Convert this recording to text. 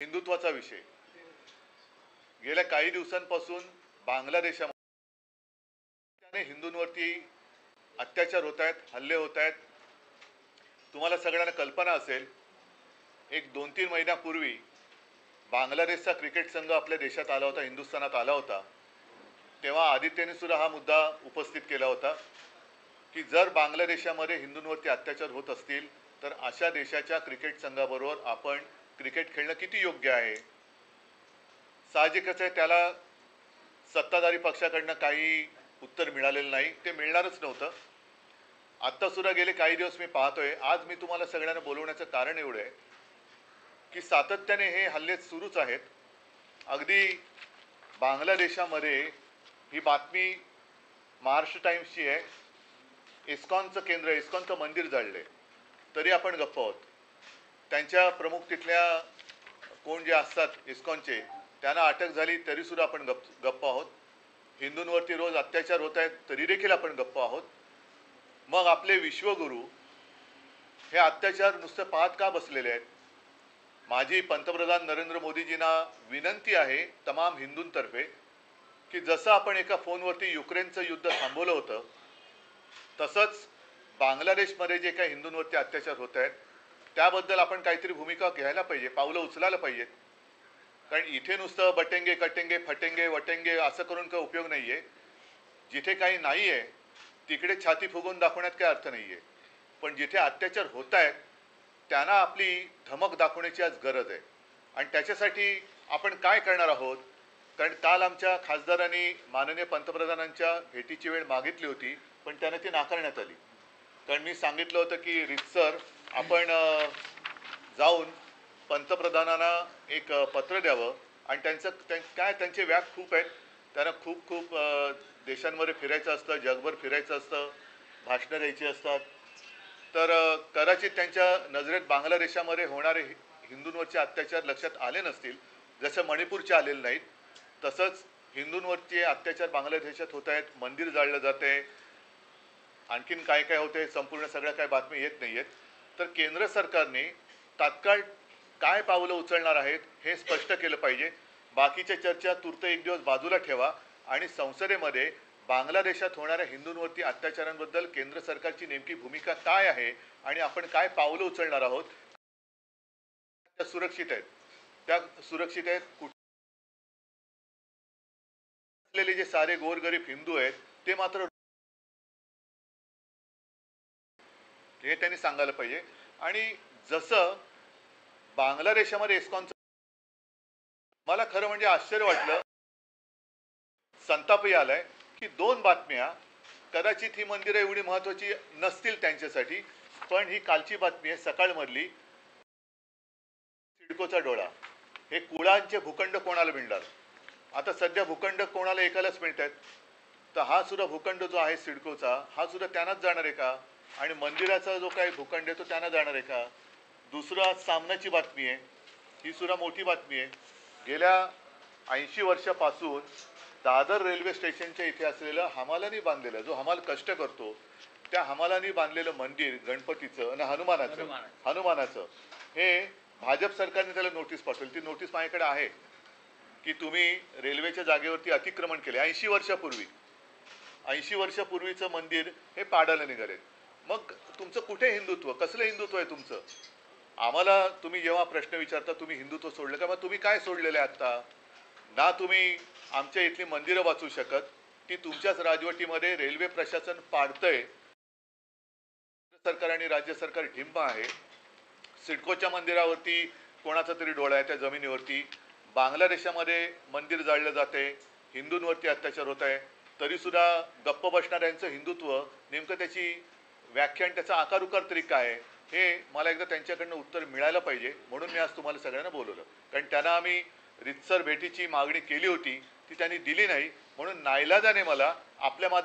हिंदुत्वाचा विषय गेल्या काही दिवसांपासून बांगलादेशामध्ये हिंदूंवरती अत्याचार होत आहेत, हल्ले होत आहेत. तुम्हाला सगळ्यांना कल्पना असेल, एक 2-3 महिन्यापूर्वी बांगलादेशचा क्रिकेट संघ आपल्या देशात आला होता, हिंदुस्थानात आला होता. तेव्हा आदित्यने सुद्धा हा मुद्दा उपस्थित केला होता की जर बांगलादेशामध्ये हिंदूंवरती अत्याचार होत असतील तर अशा देशाच्या क्रिकेट संघाबरोबर आपण क्रिकेट खेळणं किती योग्य आहे. साहजिकच आहे, त्याला सत्ताधारी पक्षाकडनं काही उत्तर मिळालेलं नाही, ते मिळणारच नव्हतं. आत्ता सुद्धा गेले काही दिवस मी पाहतोय, आज मी तुम्हाला सगळ्यांना बोलवण्याचं कारण एवढं आहे की सातत्याने हे हल्ले सुरूच आहेत. अगदी बांगलादेशामध्ये ही बातमी महाराष्ट्र टाइम्सची आहे, इस्कॉनचं केंद्र, इस्कॉनचं मंदिर जाळले तरी आपण गप्प आहोत. त्यांच्या प्रमुख तिथल्या कोण जे असतात इस्कॉनचे, त्यांना अटक झाली तरी सुद्धा आपण गप्प आहोत. हिंदूंवरती रोज अत्याचार होत आहेत तरी देखील आपण गप्प आहोत. मग आपले विश्वगुरू हे अत्याचार नुसतं पाहत का बसलेले आहेत? माझी पंतप्रधान नरेंद्र मोदीजींना विनंती आहे तमाम हिंदूंतर्फे की जसं आपण एका फोनवरती युक्रेनचं युद्ध थांबवलं होतं, तसंच बांगलादेशमध्ये जे काही हिंदूंवरती अत्याचार होत आहेत त्याबद्दल आपण काहीतरी भूमिका घ्यायला पाहिजे, पावलं उचलायला पाहिजेत. कारण इथे नुसतं बटेंगे कटेंगे फटेंगे वटेंगे असं करून काही उपयोग नाही आहे. जिथे काही नाही आहे तिकडे छाती फुगवून दाखवण्यात काही अर्थ नाही आहे. पण जिथे अत्याचार होत आहेत त्यांना आपली धमक दाखवण्याची आज गरज आहे. आणि त्याच्यासाठी आपण काय करणार आहोत? कारण काल आमच्या खासदारांनी माननीय पंतप्रधानांच्या भेटीची वेळ मागितली होती, पण त्यांना ती नाकारण्यात आली. कारण मी सांगितलं होतं की रितसर आपण जाऊन पंतप्रधानांना एक पत्र द्यावं आणि त्यांचे व्याप खूप आहेत, त्यांना खूप देशांमध्ये फिरायचं असतं, जगभर फिरायचं असतं, भाषणं द्यायची असतात. तर कदाचित त्यांच्या नजरेत बांगलादेशामध्ये होणारे हिंदूंवरचे अत्याचार लक्षात आले नसतील, जसं मणिपूरचे आलेले नाहीत. तसंच हिंदूंवरचे अत्याचार बांगलादेशात होत आहेत, मंदिर जाळलं जाते, आणखीन काय काय होते, संपूर्ण सगळ्या काय बातमी येत नाही आहेत. तर केंद्र सरकारने तात्काळ काय पावलं उचलणार आहेत हे स्पष्ट केलं पाहिजे. बाकीच्या चर्चा तूर्त एक दिवस बाजूला ठेवा आणि संसदेमध्ये बांगलादेशात होणाऱ्या हिंदूंवरती अत्याचारांबद्दल केंद्र सरकारची नेमकी भूमिका काय आहे आणि आपण काय पावलं उचलणार आहोत. त्या सुरक्षित आहेत, कुठले जे सारे गोरगरीब हिंदू आहेत ते मात्र हे त्यांनी सांगायला पाहिजे. आणि जसं बांगलादेशामध्ये इस्कॉनचं, मला खरं म्हणजे आश्चर्य वाटलं, संतापही आलाय की 2 बातम्या, कदाचित ही मंदिरं एवढी महत्त्वाची नसतील त्यांच्यासाठी, पण ही कालची बातमी आहे सकाळमधली. सिडकोचा डोळा, हे कुळांचे भूखंड कोणाला मिळणार? आता सध्या भूखंड कोणाला एकालाच मिळत आहेत, तर हा सुद्धा भूखंड जो आहे सिडकोचा, हा सुद्धा त्यांनाच जाणार आहे का? आणि मंदिराचा जो काही भूखंड आहे तो त्यांना जाणार आहे का? दुसरं सामनाची बातमी आहे, ही सुद्धा मोठी बातमी आहे. गेल्या 80 वर्षापासून दादर रेल्वे स्टेशनच्या इथे असलेलं हमालांनी बांधलेलं, जो हमाल कष्ट करतो त्या हमालांनी बांधलेलं मंदिर गणपतीचं आणि हनुमानाचं हे भाजप सरकारने त्याला नोटीस पाठवली. ती नोटीस माझ्याकडे आहे की तुम्ही रेल्वेच्या जागेवरती अतिक्रमण केले 80 वर्षापूर्वीचं मंदिर हे पाडायला निघाले. मग तुमचं कुठे हिंदुत्व, कसलं हिंदुत्व आहे तुमचं? आम्हाला तुम्ही जेव्हा प्रश्न विचारता तुम्ही हिंदुत्व सोडलं का, मग तुम्ही काय सोडलेलं आहे आत्ता? ना तुम्ही आमच्या इथली मंदिरं वाचू शकत, ती तुमच्याच राजवटीमध्ये रेल्वे प्रशासन पाडतंय. सरकार आणि राज्य सरकार ढिंब आहे. सिडकोच्या मंदिरावरती कोणाचा तरी डोळा आहे, त्या जमिनीवरती. बांगलादेशामध्ये मंदिर जाळलं जाते, हिंदूंवरती अत्याचार होत आहे, तरीसुद्धा गप्प बसणाऱ्यांचं हिंदुत्व नेमकं त्याची व्याख्यान, त्याचा आकार उकार तरी काय आहे, हे मला एकदा त्यांच्याकडनं उत्तर मिळायला पाहिजे. म्हणून मी आज तुम्हाला सगळ्यांना बोलवलं. कारण त्यांना आम्ही रितसर भेटीची मागणी केली होती, ती त्यांनी दिली नाही. म्हणून नाईलाजाने मला आपल्या